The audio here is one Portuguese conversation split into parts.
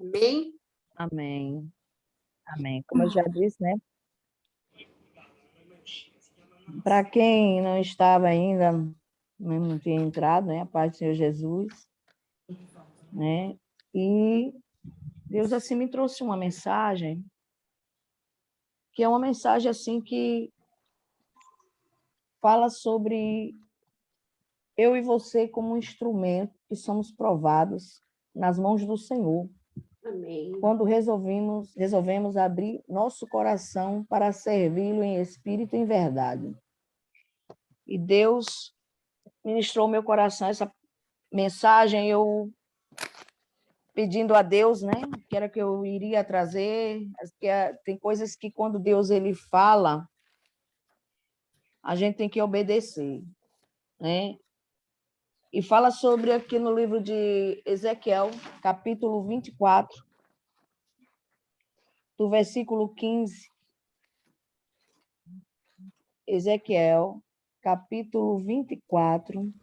Amém? Amém. Amém. Como eu já disse, né? Para quem não estava ainda, não tinha entrado, né? A paz do Senhor Jesus, né? E Deus assim me trouxe uma mensagem, que é uma mensagem assim que fala sobre eu e você como um instrumento que somos provados nas mãos do Senhor. Amém. Quando resolvemos abrir nosso coração para servi-lo em espírito e em verdade. E Deus ministrou meu coração essa mensagem, eu pedindo a Deus, né, que era que eu iria trazer, que tem coisas que quando Deus ele fala, a gente tem que obedecer, né? E fala sobre aqui no livro de Ezequiel, capítulo 24, do versículo 15. Ezequiel, capítulo 24,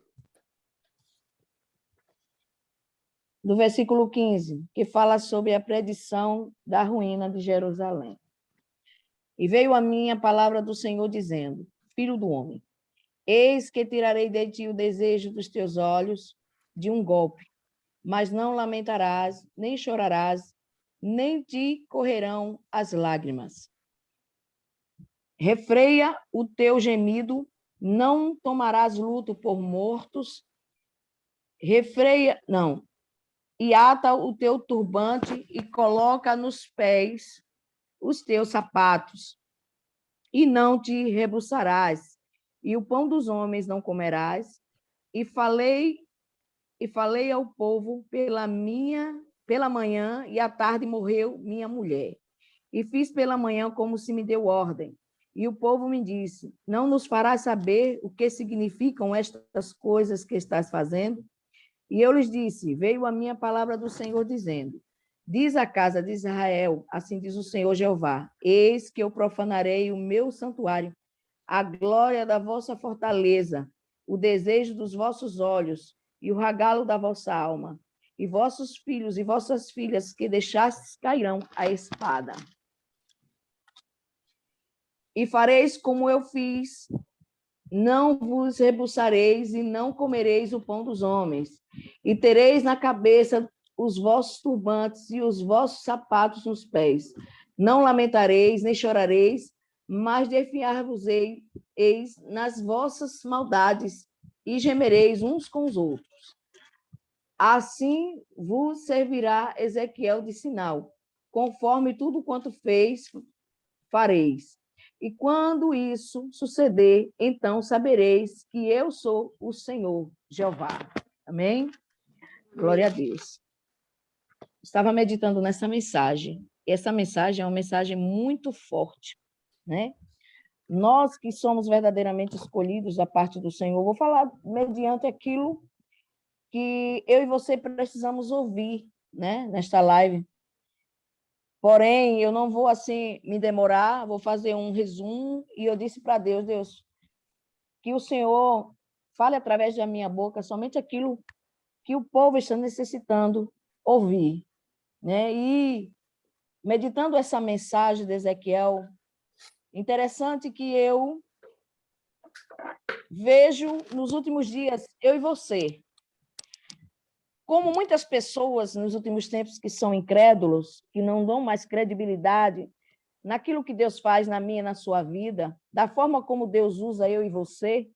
do versículo 15, que fala sobre a predição da ruína de Jerusalém. E veio a mim a palavra do Senhor dizendo: Filho do homem, eis que tirarei de ti o desejo dos teus olhos de um golpe, mas não lamentarás, nem chorarás, nem te correrão as lágrimas. Refreia o teu gemido, não tomarás luto por mortos, e ata o teu turbante e coloca nos pés os teus sapatos, e não te rebuçarás, e o pão dos homens não comerás, e falei ao povo pela manhã, e à tarde morreu minha mulher. E fiz pela manhã como se me deu ordem. E o povo me disse: Não nos farás saber o que significam estas coisas que estás fazendo? E eu lhes disse: Veio a minha palavra do Senhor dizendo: Diz a casa de Israel, assim diz o Senhor Jeová: Eis que eu profanarei o meu santuário, a glória da vossa fortaleza, o desejo dos vossos olhos e o regalo da vossa alma. E vossos filhos e vossas filhas que deixastes cairão a espada. E fareis como eu fiz, não vos rebuçareis e não comereis o pão dos homens. E tereis na cabeça os vossos turbantes e os vossos sapatos nos pés. Não lamentareis, nem chorareis, mas defiar-vos-eis nas vossas maldades e gemereis uns com os outros. Assim vos servirá Ezequiel de sinal, conforme tudo quanto fez, fareis. E quando isso suceder, então sabereis que eu sou o Senhor Jeová. Amém? Glória a Deus. Estava meditando nessa mensagem. Essa mensagem é uma mensagem muito forte, né? Nós que somos verdadeiramente escolhidos da parte do Senhor, vou falar mediante aquilo que eu e você precisamos ouvir, né, nesta live. Porém, eu não vou assim me demorar, vou fazer um resumo e eu disse para Deus, Deus, que o Senhor fale através da minha boca somente aquilo que o povo está necessitando ouvir, né? E meditando essa mensagem de Ezequiel, interessante que eu vejo nos últimos dias, eu e você, como muitas pessoas nos últimos tempos que são incrédulos, que não dão mais credibilidade naquilo que Deus faz na minha e na sua vida, da forma como Deus usa eu e você,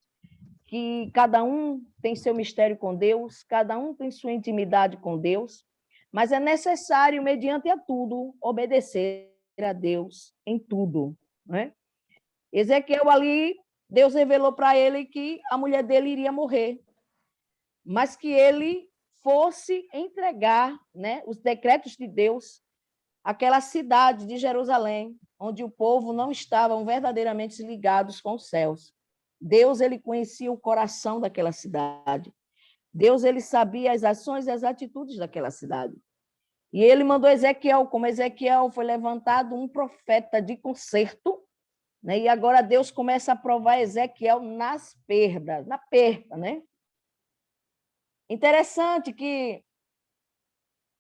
que cada um tem seu mistério com Deus, cada um tem sua intimidade com Deus, mas é necessário, mediante a tudo, obedecer a Deus em tudo, né? Ezequiel ali, Deus revelou para ele que a mulher dele iria morrer, mas que ele fosse entregar, né, os decretos de Deus àquela cidade de Jerusalém, onde o povo não estavam verdadeiramente ligados com os céus. Deus, ele conhecia o coração daquela cidade. Deus, ele sabia as ações e as atitudes daquela cidade. E ele mandou Ezequiel, como Ezequiel foi levantado um profeta de conserto, né? E agora Deus começa a provar Ezequiel nas perdas, na perda, né? Interessante que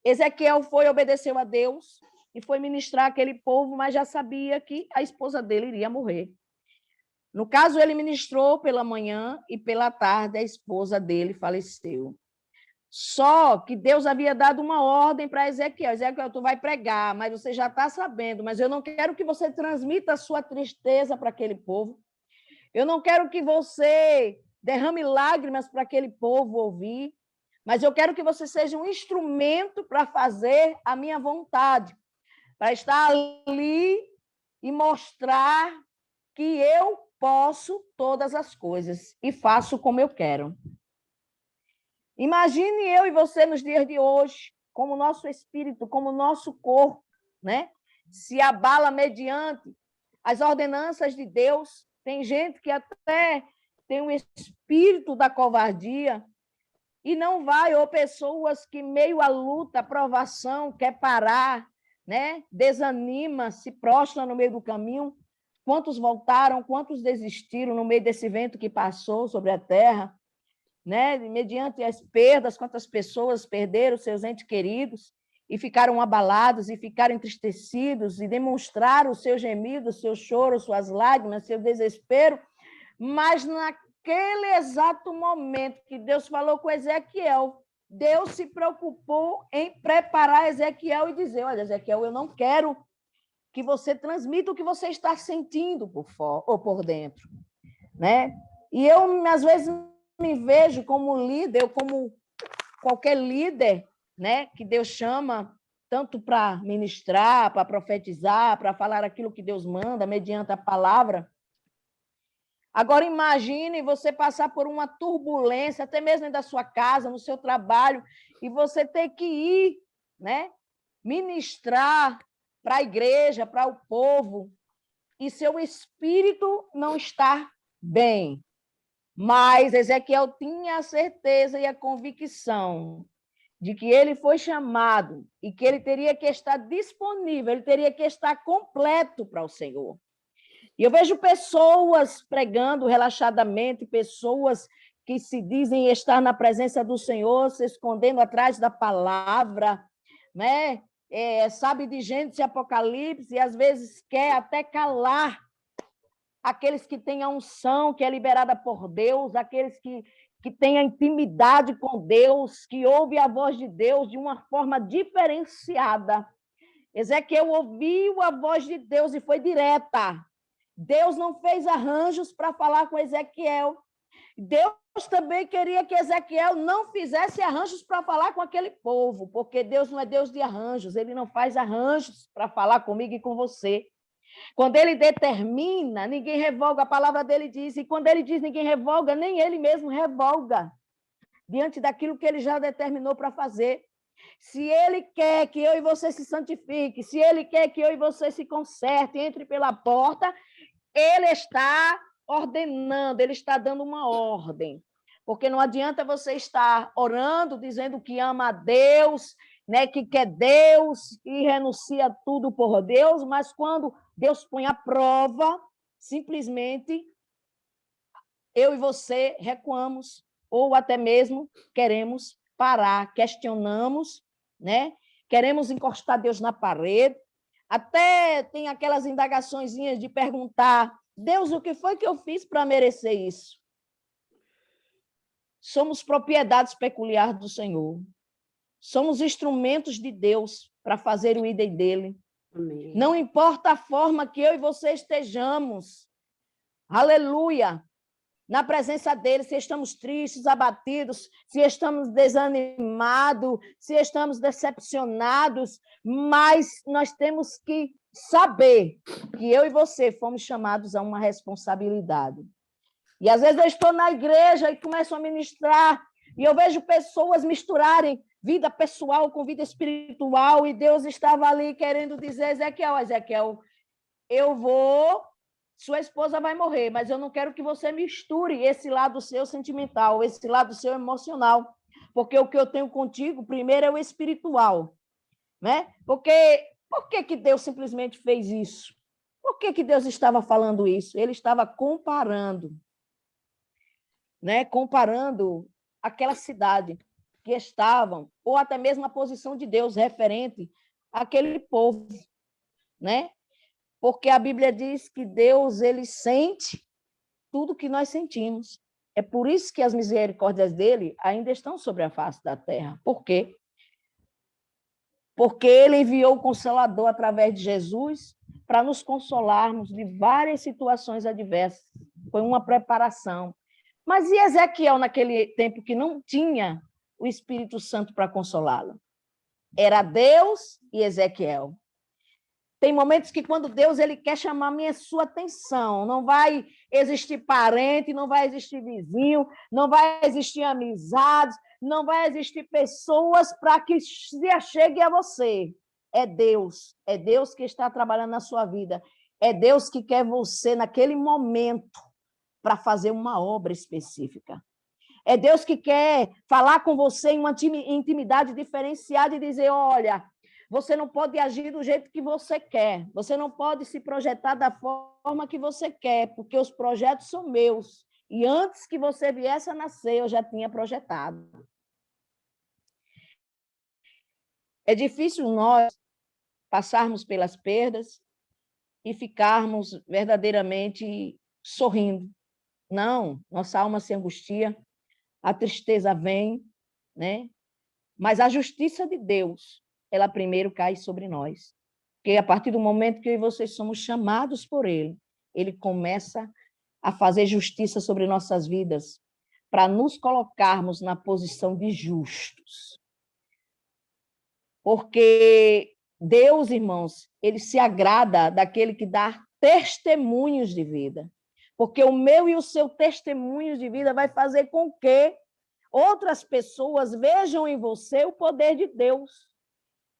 Ezequiel obedeceu a Deus e foi ministrar aquele povo, mas já sabia que a esposa dele iria morrer. No caso, ele ministrou pela manhã e pela tarde a esposa dele faleceu. Só que Deus havia dado uma ordem para Ezequiel. Ezequiel, tu vai pregar, mas você já está sabendo, mas eu não quero que você transmita a sua tristeza para aquele povo. Eu não quero que você derrame lágrimas para aquele povo ouvir, mas eu quero que você seja um instrumento para fazer a minha vontade, para estar ali e mostrar que eu posso todas as coisas e faço como eu quero. Imagine eu e você nos dias de hoje, como o nosso espírito, como o nosso corpo, né? Se abala mediante as ordenanças de Deus. Tem gente que até tem um espírito da covardia e não vai, ou pessoas que, meio à luta, à provação, quer parar, né? Desanima, se prostra no meio do caminho. Quantos voltaram, quantos desistiram no meio desse vento que passou sobre a terra? Né? Mediante as perdas, quantas pessoas perderam seus entes queridos e ficaram abalados e ficaram entristecidos e demonstraram o seu gemido, o seu choro, suas lágrimas, seu desespero, mas naquele exato momento que Deus falou com Ezequiel, Deus se preocupou em preparar Ezequiel e dizer, olha, Ezequiel, eu não quero que você transmita o que você está sentindo por fora ou por dentro, né? E eu, às vezes, me vejo como líder, ou como qualquer líder, né, que Deus chama tanto para ministrar, para profetizar, para falar aquilo que Deus manda, mediante a palavra. Agora, imagine você passar por uma turbulência, até mesmo dentro da sua casa, no seu trabalho, e você ter que ir, né, ministrar para a igreja, para o povo, e seu espírito não está bem. Mas Ezequiel tinha a certeza e a convicção de que ele foi chamado e que ele teria que estar disponível, ele teria que estar completo para o Senhor. E eu vejo pessoas pregando relaxadamente, pessoas que se dizem estar na presença do Senhor, se escondendo atrás da palavra, né? Sabe de Gênesis e Apocalipse, e às vezes quer até calar aqueles que têm a unção que é liberada por Deus, aqueles que têm a intimidade com Deus, que ouvem a voz de Deus de uma forma diferenciada. Ezequiel ouviu a voz de Deus e foi direta. Deus não fez arranjos para falar com Ezequiel. Deus também queria que Ezequiel não fizesse arranjos para falar com aquele povo, porque Deus não é Deus de arranjos, ele não faz arranjos para falar comigo e com você. Quando ele determina, ninguém revoga, a palavra dele diz, e quando ele diz ninguém revoga, nem ele mesmo revoga, diante daquilo que ele já determinou para fazer. Se ele quer que eu e você se santifique, se ele quer que eu e você se conserte, entre pela porta, ele está ordenando, ele está dando uma ordem. Porque não adianta você estar orando, dizendo que ama a Deus, né, que quer Deus e renuncia tudo por Deus, mas quando Deus põe a prova, simplesmente eu e você recuamos, ou até mesmo queremos parar, questionamos, né? Queremos encostar Deus na parede, até tem aquelas indagaçõezinhas de perguntar, Deus, o que foi que eu fiz para merecer isso? Somos propriedades peculiares do Senhor. Somos instrumentos de Deus para fazer o idem dele. Amém. Não importa a forma que eu e você estejamos, aleluia, na presença dele, se estamos tristes, abatidos, se estamos desanimados, se estamos decepcionados, mas nós temos que saber que eu e você fomos chamados a uma responsabilidade. E às vezes eu estou na igreja e começo a ministrar, e eu vejo pessoas misturarem vida pessoal com vida espiritual, e Deus estava ali querendo dizer, Ezequiel, eu vou, sua esposa vai morrer, mas eu não quero que você misture esse lado seu sentimental, esse lado seu emocional, porque o que eu tenho contigo, primeiro, é o espiritual, né? Por que Deus simplesmente fez isso? Por que Deus estava falando isso? Ele estava comparando, né? Comparando aquela cidade. que estavam, ou até mesmo a posição de Deus referente àquele povo, né? Porque a Bíblia diz que Deus, ele sente tudo que nós sentimos. É por isso que as misericórdias dele ainda estão sobre a face da terra. Por quê? Porque ele enviou o Consolador através de Jesus para nos consolarmos de várias situações adversas. Foi uma preparação. Mas e Ezequiel naquele tempo que não tinha o Espírito Santo para consolá-lo? Era Deus e Ezequiel. Tem momentos que quando Deus ele quer chamar minha sua atenção, não vai existir parente, não vai existir vizinho, não vai existir amizades, não vai existir pessoas para que se achegue a você. É Deus que está trabalhando na sua vida, é Deus que quer você naquele momento para fazer uma obra específica. É Deus que quer falar com você em uma intimidade diferenciada e dizer, olha, você não pode agir do jeito que você quer, você não pode se projetar da forma que você quer, porque os projetos são meus. E antes que você viesse a nascer, eu já tinha projetado. É difícil nós passarmos pelas perdas e ficarmos verdadeiramente sorrindo. Não, nossa alma se angustia, a tristeza vem, né? Mas a justiça de Deus, ela primeiro cai sobre nós. Porque a partir do momento que eu e vocês somos chamados por Ele, Ele começa a fazer justiça sobre nossas vidas, para nos colocarmos na posição de justos. Porque Deus, irmãos, Ele se agrada daquele que dá testemunhos de vida. Porque o meu e o seu testemunho de vida vai fazer com que outras pessoas vejam em você o poder de Deus.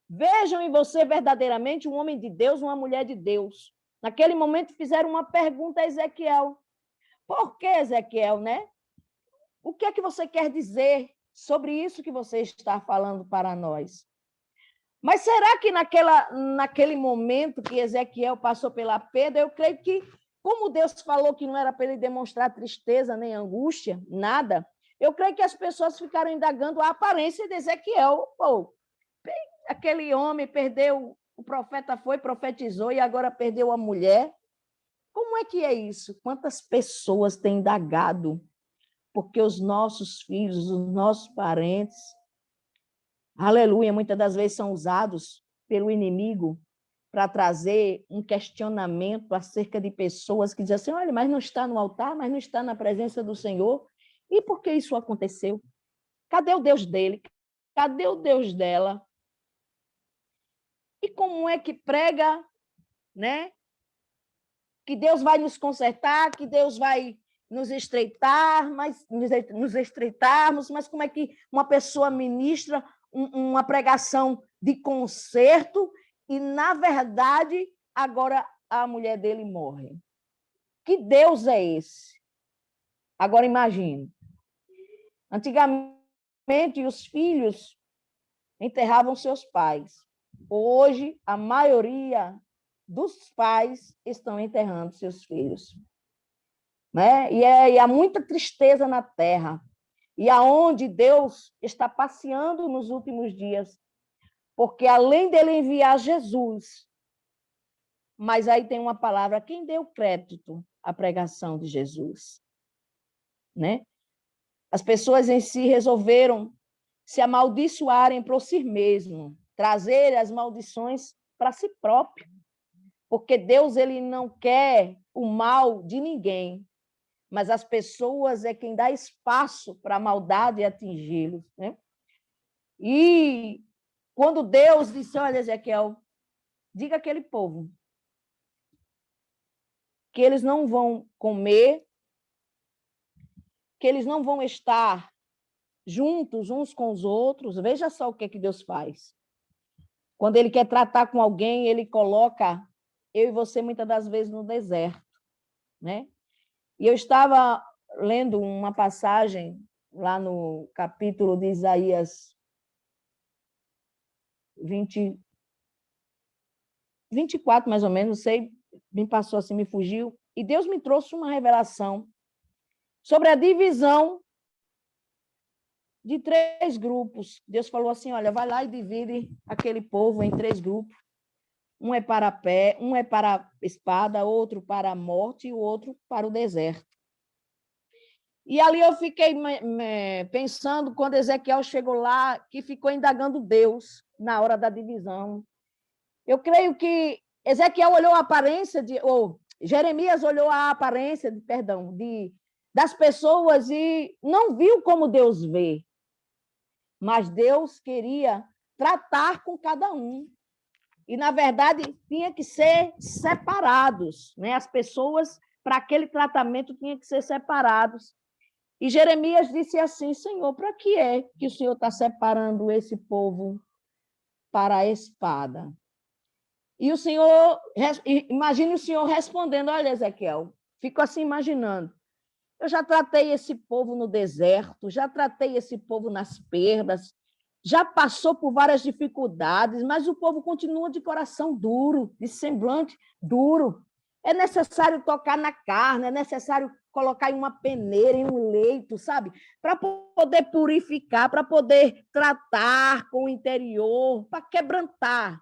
Vejam em você verdadeiramente um homem de Deus, uma mulher de Deus. Naquele momento fizeram uma pergunta a Ezequiel. Por que, Ezequiel, né? O que é que você quer dizer sobre isso que você está falando para nós? Mas será que naquele momento que Ezequiel passou pela perda, eu creio que, como Deus falou que não era para ele demonstrar tristeza nem angústia, nada, eu creio que as pessoas ficaram indagando a aparência de Ezequiel. Pô, aquele homem perdeu, o profeta foi, profetizou e agora perdeu a mulher. Como é que é isso? Quantas pessoas têm indagado? Porque os nossos filhos, os nossos parentes, aleluia, muitas das vezes são usados pelo inimigo para trazer um questionamento acerca de pessoas que dizem assim, olha, mas não está no altar, mas não está na presença do Senhor. E por que isso aconteceu? Cadê o Deus dele? Cadê o Deus dela? E como é que prega, né? Que Deus vai nos consertar, que Deus vai nos estreitar, nos estreitarmos, mas como é que uma pessoa ministra uma pregação de conserto e, na verdade, agora a mulher dele morre? Que Deus é esse? Agora imagine. Antigamente, os filhos enterravam seus pais. Hoje, a maioria dos pais estão enterrando seus filhos. Né? E há muita tristeza na terra. E aonde Deus está passeando nos últimos dias. Porque além dele enviar Jesus, mas aí tem uma palavra, quem deu crédito à pregação de Jesus? Né? As pessoas em si resolveram se amaldiçoarem por si mesmo, trazer as maldições para si próprio. Porque Deus ele não quer o mal de ninguém, mas as pessoas é quem dá espaço para a maldade atingi-los. Né? E quando Deus disse, olha, Ezequiel, diga àquele povo que eles não vão comer, que eles não vão estar juntos uns com os outros. Veja só o que é que Deus faz. Quando ele quer tratar com alguém, ele coloca eu e você muitas das vezes no deserto, né? E eu estava lendo uma passagem lá no capítulo de Isaías 24, mais ou menos, não sei, me passou assim, me fugiu, e Deus me trouxe uma revelação sobre a divisão de 3 grupos. Deus falou assim, olha, vai lá e divide aquele povo em 3 grupos. Um é para pé, um é para a espada, outro para a morte e o outro para o deserto. E ali eu fiquei pensando, quando Ezequiel chegou lá, que ficou indagando Deus na hora da divisão. Eu creio que Ezequiel olhou a aparência, ou Jeremias olhou a aparência, das pessoas e não viu como Deus vê. Mas Deus queria tratar com cada um. E, na verdade, tinha que ser separados, né? As pessoas, para aquele tratamento, tinham que ser separados. E Jeremias disse assim, Senhor, para que é que o Senhor está separando esse povo para a espada? E o Senhor, imagine o Senhor respondendo, olha, Ezequiel, fico assim imaginando, eu já tratei esse povo no deserto, já tratei esse povo nas perdas, já passou por várias dificuldades, mas o povo continua de coração duro, de semblante duro. É necessário tocar na carne, é necessário colocar em uma peneira, em um leito, sabe? Para poder purificar, para poder tratar com o interior, para quebrantar.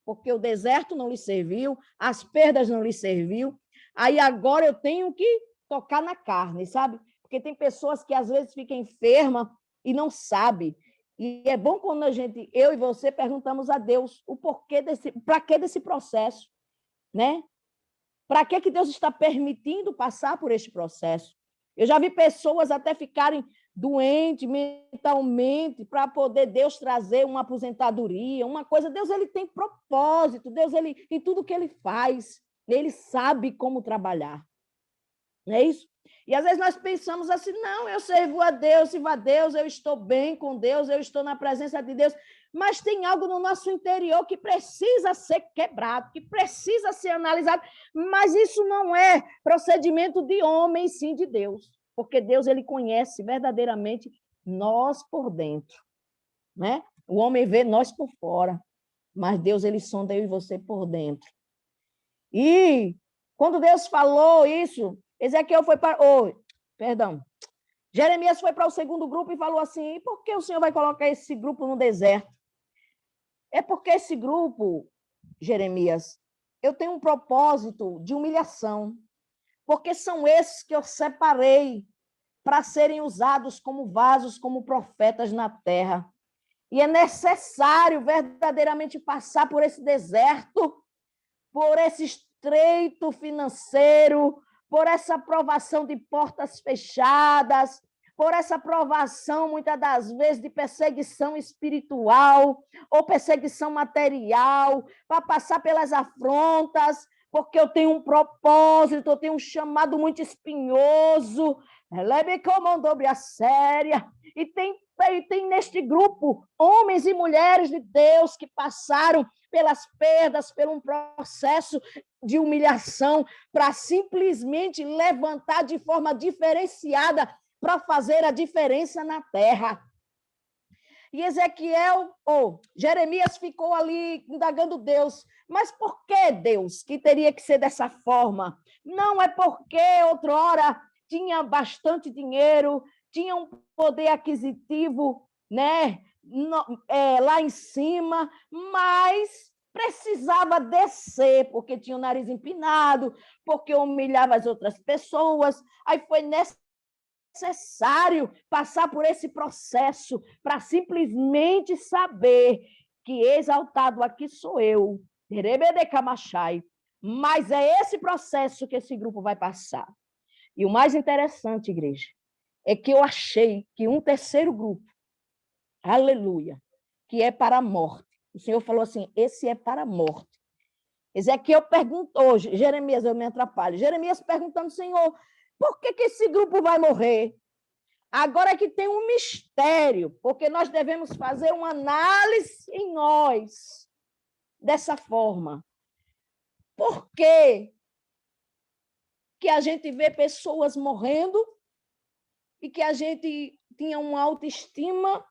Porque o deserto não lhe serviu, as perdas não lhe serviu. Aí agora eu tenho que tocar na carne, sabe? Porque tem pessoas que às vezes ficam enfermas e não sabem. E é bom quando eu e você, perguntamos a Deus o porquê para que desse processo, né? Para que Deus está permitindo passar por este processo? Eu já vi pessoas até ficarem doentes mentalmente para poder Deus trazer uma aposentadoria, uma coisa. Deus ele tem propósito, Deus ele em tudo que ele faz, ele sabe como trabalhar. Não é isso? E às vezes nós pensamos assim, não, eu sirvo a Deus, eu estou bem com Deus, eu estou na presença de Deus, mas tem algo no nosso interior que precisa ser quebrado, que precisa ser analisado, mas isso não é procedimento de homem, sim de Deus, porque Deus ele conhece verdadeiramente nós por dentro, né? O homem vê nós por fora, mas Deus ele sonda eu e você por dentro. E quando Deus falou isso, Ezequiel foi para... Jeremias foi para o segundo grupo e falou assim, e por que o Senhor vai colocar esse grupo no deserto? É porque esse grupo, Jeremias, eu tenho um propósito de humilhação, porque são esses que eu separei para serem usados como vasos, como profetas na terra. E é necessário verdadeiramente passar por esse deserto, por esse estreito financeiro, por essa provação de portas fechadas, por essa provação, muitas das vezes, de perseguição espiritual ou perseguição material, para passar pelas afrontas, porque eu tenho um propósito, eu tenho um chamado muito espinhoso, leve como dobre a séria, e tem neste grupo homens e mulheres de Deus que passaram pelas perdas, por um processo de humilhação, para simplesmente levantar de forma diferenciada para fazer a diferença na terra. E Jeremias ficou ali indagando Deus, mas por que Deus que teria que ser dessa forma? Não é porque outrora tinha bastante dinheiro, tinha um poder aquisitivo, né? Lá em cima, mas precisava descer, porque tinha o nariz empinado, porque humilhava as outras pessoas. Aí foi necessário passar por esse processo para simplesmente saber que exaltado aqui sou eu, mas é esse processo que esse grupo vai passar. E o mais interessante, igreja, é que eu achei que um terceiro grupo, aleluia, que é para a morte. O Senhor falou assim, esse é para a morte. Ezequiel perguntou, Jeremias, eu me atrapalho, Jeremias perguntando, Senhor, por que esse grupo vai morrer? Agora que tem um mistério, porque nós devemos fazer uma análise em nós, dessa forma. Por que a gente vê pessoas morrendo e que a gente tinha uma autoestima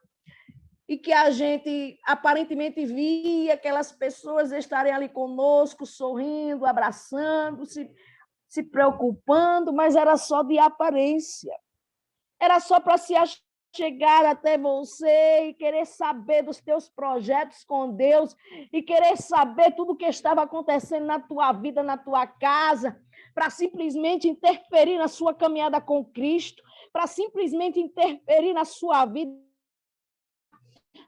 e que a gente aparentemente via aquelas pessoas estarem ali conosco, sorrindo, abraçando, se preocupando, mas era só de aparência. Era só para se achar chegar até você e querer saber dos teus projetos com Deus e querer saber tudo o que estava acontecendo na tua vida, na tua casa, para simplesmente interferir na sua caminhada com Cristo, para simplesmente interferir na sua vida.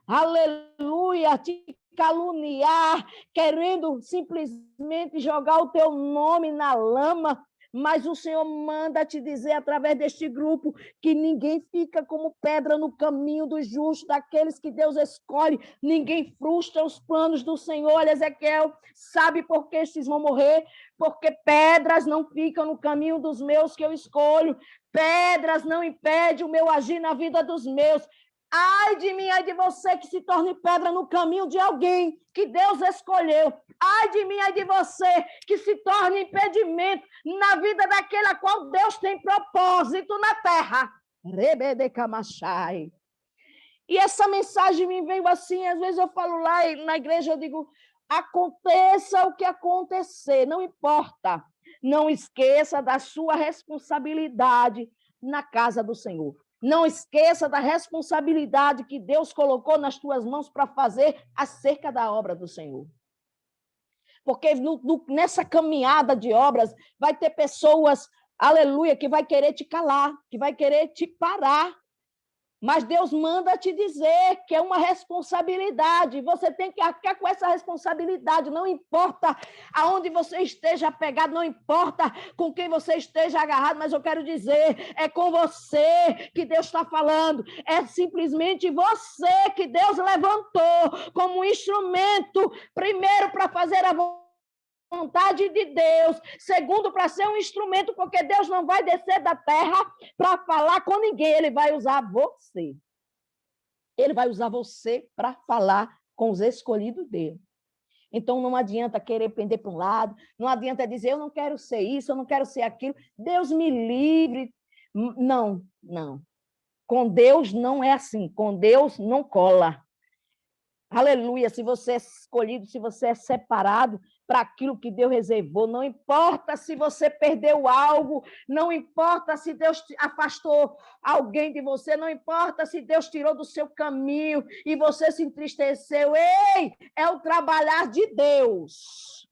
Aleluia, te caluniar, querendo simplesmente jogar o teu nome na lama, mas o Senhor manda te dizer através deste grupo que ninguém fica como pedra no caminho dos justos, daqueles que Deus escolhe, ninguém frustra os planos do Senhor. Olha, Ezequiel, sabe por que estes vão morrer? Porque pedras não ficam no caminho dos meus que eu escolho, pedras não impedem o meu agir na vida dos meus. Ai de mim, ai de você que se torne pedra no caminho de alguém que Deus escolheu. Ai de mim, ai de você que se torne impedimento na vida daquele a qual Deus tem propósito na terra. Rebedecamachai. E essa mensagem me veio assim, às vezes eu falo lá na igreja, eu digo, aconteça o que acontecer, não importa. Não esqueça da sua responsabilidade na casa do Senhor. Não esqueça da responsabilidade que Deus colocou nas tuas mãos para fazer acerca da obra do Senhor. Porque nessa caminhada de obras vai ter pessoas, aleluia, que vai querer te calar, que vai querer te parar. Mas Deus manda te dizer que é uma responsabilidade. Você tem que arcar com essa responsabilidade. Não importa aonde você esteja apegado, não importa com quem você esteja agarrado, mas eu quero dizer, é com você que Deus está falando. É simplesmente você que Deus levantou como instrumento, primeiro para fazer a vontade de Deus, segundo, para ser um instrumento, porque Deus não vai descer da terra para falar com ninguém, ele vai usar você. Ele vai usar você para falar com os escolhidos dele. Então, não adianta querer pender para um lado, não adianta dizer, eu não quero ser isso, eu não quero ser aquilo, Deus me livre. Não, não. Com Deus não é assim, com Deus não cola. Aleluia, se você é escolhido, se você é separado para aquilo que Deus reservou, não importa se você perdeu algo, não importa se Deus afastou alguém de você, não importa se Deus tirou do seu caminho e você se entristeceu. Ei, é o trabalhar de Deus.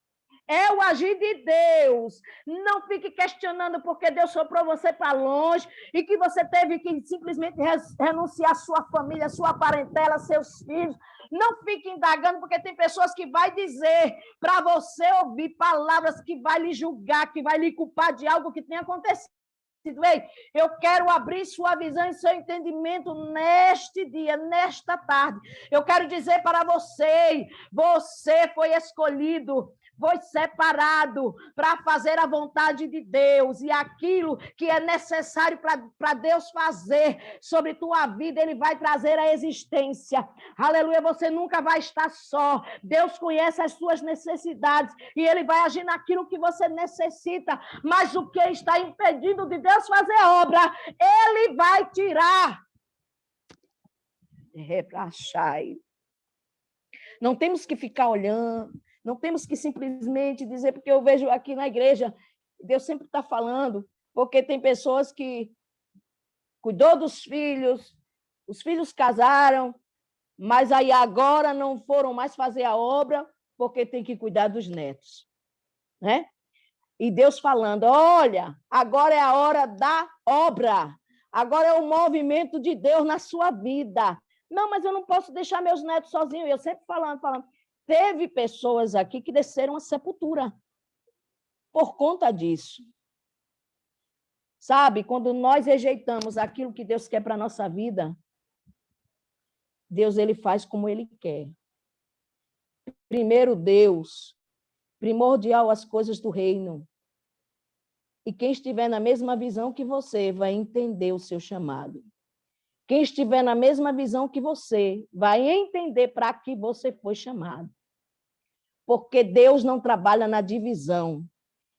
É o agir de Deus. Não fique questionando porque Deus soprou você para longe e que você teve que simplesmente renunciar à sua família, à sua parentela, seus filhos. Não fique indagando, porque tem pessoas que vai dizer para você ouvir palavras que vai lhe julgar, que vai lhe culpar de algo que tenha acontecido. Ei, eu quero abrir sua visão e seu entendimento neste dia, nesta tarde. Eu quero dizer para você, você foi escolhido, foi separado para fazer a vontade de Deus, e aquilo que é necessário para Deus fazer sobre tua vida, ele vai trazer a existência. Aleluia, você nunca vai estar só. Deus conhece as suas necessidades e ele vai agir naquilo que você necessita, mas o que está impedindo de Deus fazer a obra, ele vai tirar. Rebrachai. Não temos que ficar olhando, não temos que simplesmente dizer, porque eu vejo aqui na igreja, Deus sempre está falando, porque tem pessoas que cuidou dos filhos, os filhos casaram, mas aí agora não foram mais fazer a obra, porque tem que cuidar dos netos, né? E Deus falando, olha, agora é a hora da obra, agora é o movimento de Deus na sua vida. Não, mas eu não posso deixar meus netos sozinhos. Eu sempre falando. Teve pessoas aqui que desceram a sepultura por conta disso. Sabe, quando nós rejeitamos aquilo que Deus quer para a nossa vida, Deus ele faz como ele quer. Primeiro Deus, primordial as coisas do reino. E quem estiver na mesma visão que você vai entender o seu chamado. Quem estiver na mesma visão que você vai entender para que você foi chamado. Porque Deus não trabalha na divisão.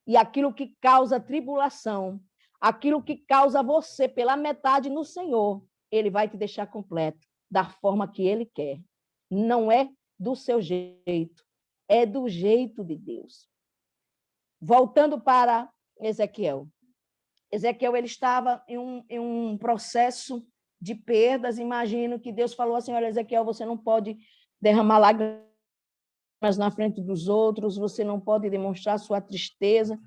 E aquilo que causa tribulação, aquilo que causa você pela metade no Senhor, ele vai te deixar completo, da forma que ele quer. Não é do seu jeito, é do jeito de Deus. Voltando para Ezequiel. Ezequiel ele estava em um processo de perdas. Imagino que Deus falou assim, olha, Ezequiel, você não pode derramar lágrimas na frente dos outros, você não pode demonstrar sua tristeza,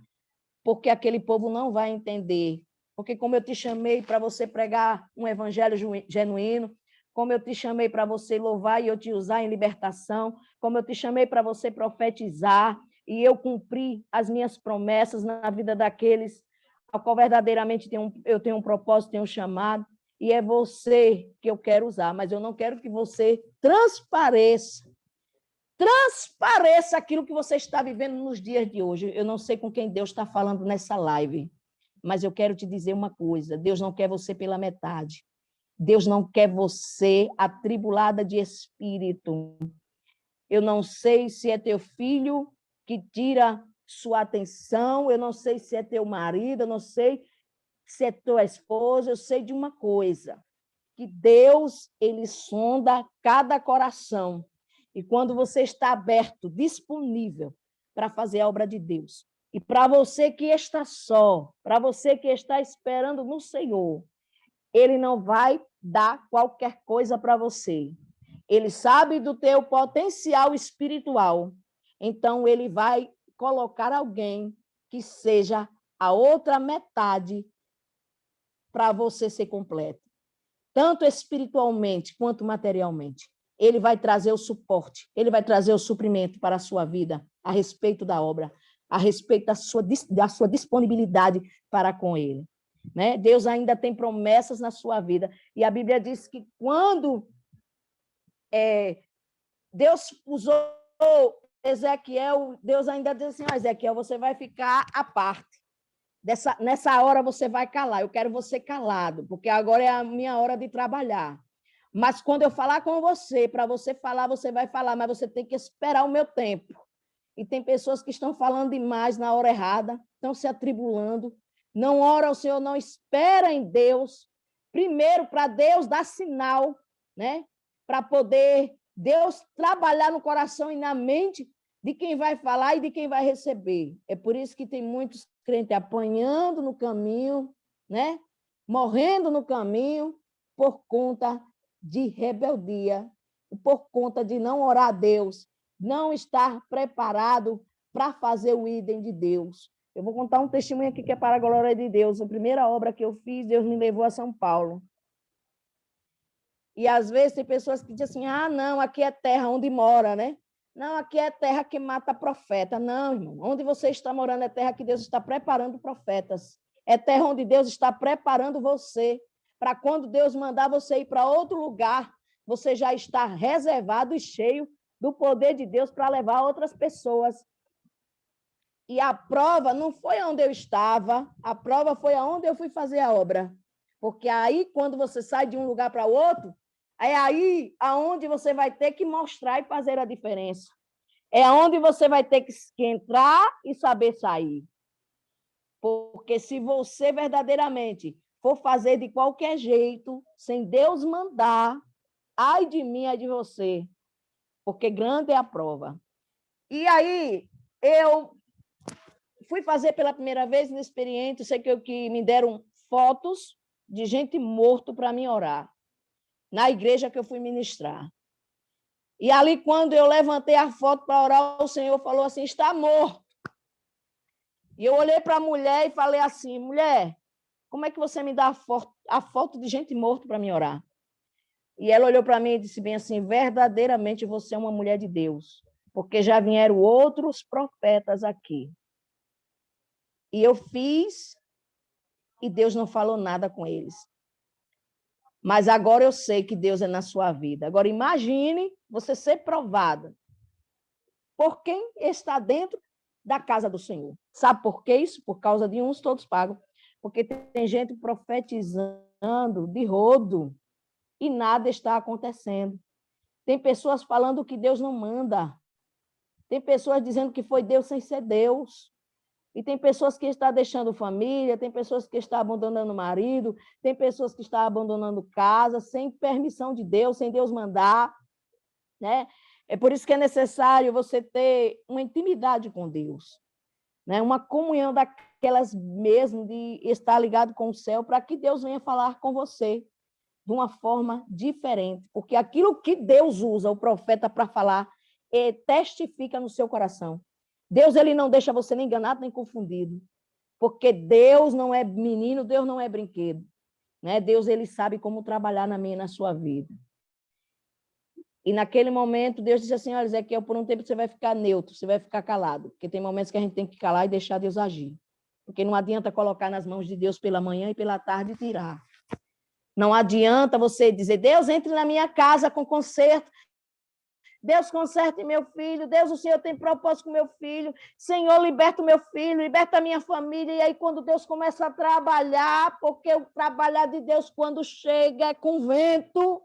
porque aquele povo não vai entender. Porque como eu te chamei para você pregar um evangelho genuíno, como eu te chamei para você louvar e eu te usar em libertação, como eu te chamei para você profetizar e eu cumprir as minhas promessas na vida daqueles ao qual verdadeiramente eu tenho um propósito, tenho um chamado, e é você que eu quero usar, mas eu não quero que você transpareça aquilo que você está vivendo nos dias de hoje. Eu não sei com quem Deus está falando nessa live, mas eu quero te dizer uma coisa, Deus não quer você pela metade. Deus não quer você atribulada de espírito. Eu não sei se é teu filho que tira sua atenção, eu não sei se é teu marido, eu não sei se é tua esposa, eu sei de uma coisa, que Deus, ele sonda cada coração. E quando você está aberto, disponível para fazer a obra de Deus, e para você que está só, para você que está esperando no Senhor, ele não vai dar qualquer coisa para você. Ele sabe do teu potencial espiritual. Então, ele vai colocar alguém que seja a outra metade para você ser completo, tanto espiritualmente quanto materialmente. Ele vai trazer o suporte, ele vai trazer o suprimento para a sua vida, a respeito da obra, a respeito da sua disponibilidade para com ele. Né? Deus ainda tem promessas na sua vida. E a Bíblia diz que quando Deus usou Ezequiel, Deus ainda diz assim, Ezequiel, você vai ficar à parte. Nessa hora você vai calar, eu quero você calado, porque agora é a minha hora de trabalhar. Mas quando eu falar com você, para você falar, você vai falar, mas você tem que esperar o meu tempo. E tem pessoas que estão falando demais na hora errada, estão se atribulando, não ora ao Senhor, não espera em Deus, primeiro para Deus dar sinal, né? Para poder Deus trabalhar no coração e na mente de quem vai falar e de quem vai receber. É por isso que tem muitos crentes apanhando no caminho, né? Morrendo no caminho por conta de rebeldia, por conta de não orar a Deus, não estar preparado para fazer o idem de Deus. Eu vou contar um testemunho aqui que é para a glória de Deus. A primeira obra que eu fiz, Deus me levou a São Paulo. E às vezes tem pessoas que dizem assim, ah, não, aqui é terra onde mora, né? Não, aqui é terra que mata profeta. Não, irmão, onde você está morando é terra que Deus está preparando profetas. É terra onde Deus está preparando você, para quando Deus mandar você ir para outro lugar, você já está reservado e cheio do poder de Deus para levar outras pessoas. E a prova não foi onde eu estava, a prova foi aonde eu fui fazer a obra. Porque aí, quando você sai de um lugar para o outro, é aí aonde você vai ter que mostrar e fazer a diferença. É aonde você vai ter que entrar e saber sair. Porque se você verdadeiramente for fazer de qualquer jeito, sem Deus mandar, ai de mim, ai de você, porque grande é a prova. E aí, eu fui fazer pela primeira vez inexperiente, sei que me deram fotos de gente morto para mim orar, na igreja que eu fui ministrar. E ali, quando eu levantei a foto para orar, o Senhor falou assim, está morto. E eu olhei para a mulher e falei assim, mulher, como é que você me dá a foto de gente morta para me orar? E ela olhou para mim e disse bem assim, verdadeiramente você é uma mulher de Deus, porque já vieram outros profetas aqui. E eu fiz, e Deus não falou nada com eles. Mas agora eu sei que Deus é na sua vida. Agora imagine você ser provada por quem está dentro da casa do Senhor. Sabe por que isso? Por causa de uns todos pagam. Porque tem gente profetizando de rodo e nada está acontecendo. Tem pessoas falando que Deus não manda. Tem pessoas dizendo que foi Deus sem ser Deus. E tem pessoas que estão deixando família, tem pessoas que estão abandonando o marido, tem pessoas que estão abandonando casa, sem permissão de Deus, sem Deus mandar. Né? É por isso que é necessário você ter uma intimidade com Deus, né? Uma comunhão daquelas mesmo de estar ligado com o céu, para que Deus venha falar com você. de uma forma diferente, porque aquilo que Deus usa o profeta para falar, testifica no seu coração. Deus, ele não deixa você nem enganado nem confundido, porque Deus não é menino, Deus não é brinquedo, né? Deus, ele sabe como trabalhar na minha e na sua vida. E naquele momento, Deus disse assim, olha, Ezequiel, por um tempo você vai ficar neutro, você vai ficar calado, porque tem momentos que a gente tem que calar e deixar Deus agir, porque não adianta colocar nas mãos de Deus pela manhã e pela tarde tirar. Não adianta você dizer, Deus, entre na minha casa com conserto, Deus, conserte meu filho, Deus, o Senhor tem propósito com meu filho, Senhor, liberta o meu filho, liberta a minha família, e aí quando Deus começa a trabalhar, porque o trabalhar de Deus quando chega é com vento,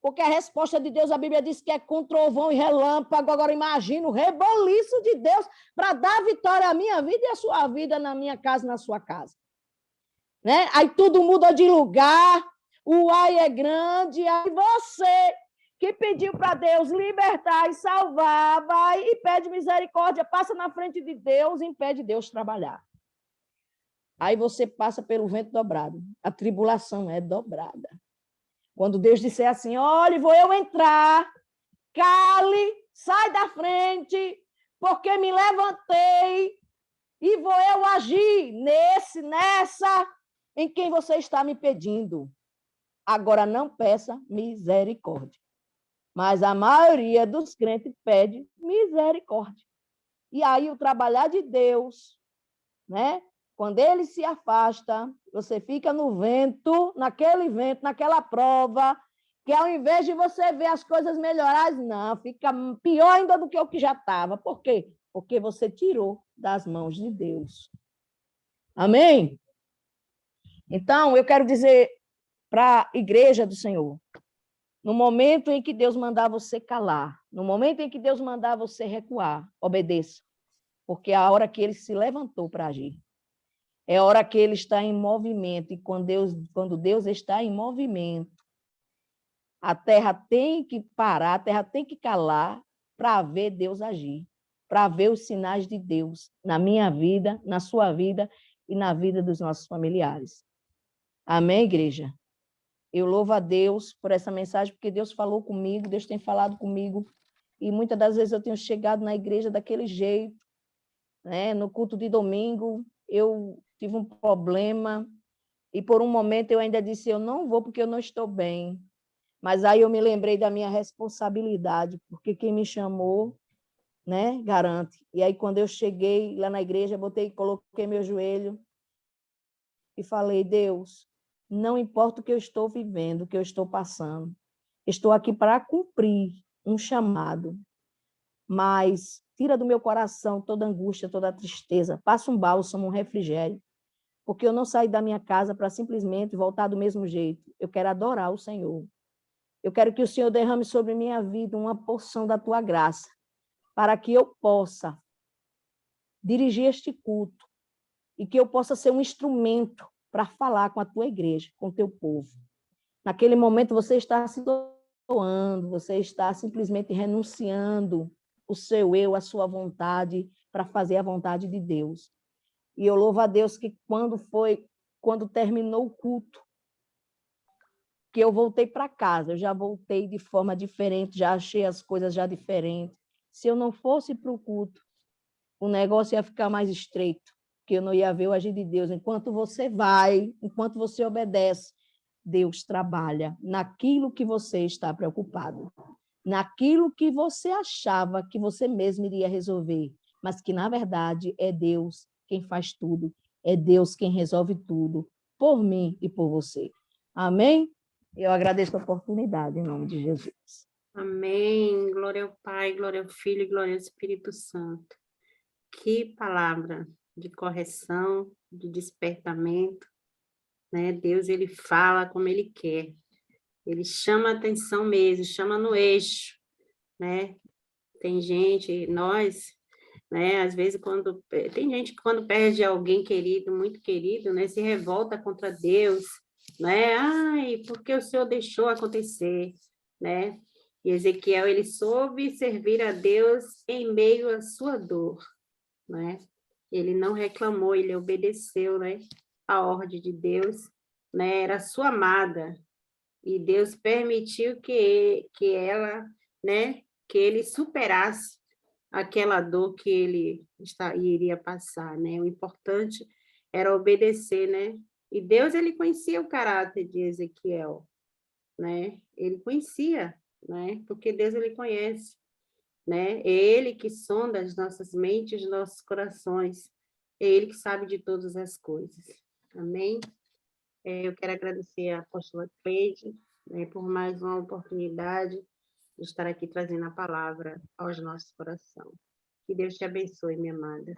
porque a resposta de Deus, a Bíblia diz que é com trovão e relâmpago. Agora imagina o reboliço de Deus para dar vitória à minha vida e à sua vida, na minha casa e na sua casa. Né? Aí tudo muda de lugar, o ai é grande, aí você que pediu para Deus libertar e salvar, vai e pede misericórdia, passa na frente de Deus e impede Deus trabalhar. Aí você passa pelo vento dobrado, a tribulação é dobrada. Quando Deus disser assim, olha, vou eu entrar, cale, sai da frente, porque me levantei e vou eu agir nessa em quem você está me pedindo. Agora não peça misericórdia. Mas a maioria dos crentes pede misericórdia. E aí o trabalhar de Deus, né? Quando ele se afasta, você fica no vento, naquela prova, que ao invés de você ver as coisas melhorar, não, fica pior ainda do que o que já estava. Por quê? Porque você tirou das mãos de Deus. Amém? Então, eu quero dizer para a igreja do Senhor, no momento em que Deus mandar você calar, no momento em que Deus mandar você recuar, obedeça, porque é a hora que ele se levantou para agir. É a hora que ele está em movimento, e quando Deus está em movimento, a terra tem que parar, a terra tem que calar para ver Deus agir, para ver os sinais de Deus na minha vida, na sua vida e na vida dos nossos familiares. Amém, igreja? Eu louvo a Deus por essa mensagem, porque Deus falou comigo, Deus tem falado comigo, e muitas das vezes eu tenho chegado na igreja daquele jeito, né? No culto de domingo, eu tive um problema, e por um momento eu ainda disse, eu não vou porque eu não estou bem. Mas aí eu me lembrei da minha responsabilidade, porque quem me chamou, né, garante. E aí quando eu cheguei lá na igreja, coloquei meu joelho e falei, Deus, não importa o que eu estou vivendo, o que eu estou passando, estou aqui para cumprir um chamado, mas tira do meu coração toda angústia, toda tristeza, passa um bálsamo, um refrigério, porque eu não saí da minha casa para simplesmente voltar do mesmo jeito. Eu quero adorar o Senhor. Eu quero que o Senhor derrame sobre minha vida uma porção da tua graça, para que eu possa dirigir este culto e que eu possa ser um instrumento para falar com a tua igreja, com o teu povo. Naquele momento você está se doando, você está simplesmente renunciando o seu eu, a sua vontade, para fazer a vontade de Deus. E eu louvo a Deus que quando terminou o culto, que eu voltei para casa, eu já voltei de forma diferente, já achei as coisas já diferentes. Se eu não fosse para o culto, o negócio ia ficar mais estreito, porque eu não ia ver o agir de Deus. Enquanto você vai, enquanto você obedece, Deus trabalha naquilo que você está preocupado, naquilo que você achava que você mesmo iria resolver, mas que, na verdade, é Deus quem faz tudo, é Deus quem resolve tudo, por mim e por você. Amém? Eu agradeço a oportunidade, em nome de Jesus. Amém. Glória ao Pai, glória ao Filho e glória ao Espírito Santo. Que palavra de correção, de despertamento, né? Deus, ele fala como ele quer. Ele chama a atenção mesmo, chama no eixo, né? Tem gente, nós, né? Às vezes, tem gente que quando perde alguém querido, muito querido, né? Se revolta contra Deus, né? Ai, porque o Senhor deixou acontecer, né? E Ezequiel, ele soube servir a Deus em meio à sua dor, né? Ele não reclamou, ele obedeceu, né? A ordem de Deus, né? Era a sua amada, E Deus permitiu que ela, né, que ele superasse aquela dor que ele iria passar, né? O importante era obedecer, né? E Deus, ele conhecia o caráter de Ezequiel, né? Ele conhecia, né? Porque Deus, ele conhece, né? É ele que sonda as nossas mentes, nossos corações. É ele que sabe de todas as coisas. Amém? Eu quero agradecer a apóstola Cleide, né, por mais uma oportunidade de estar aqui trazendo a palavra aos nossos corações. Que Deus te abençoe, minha amada.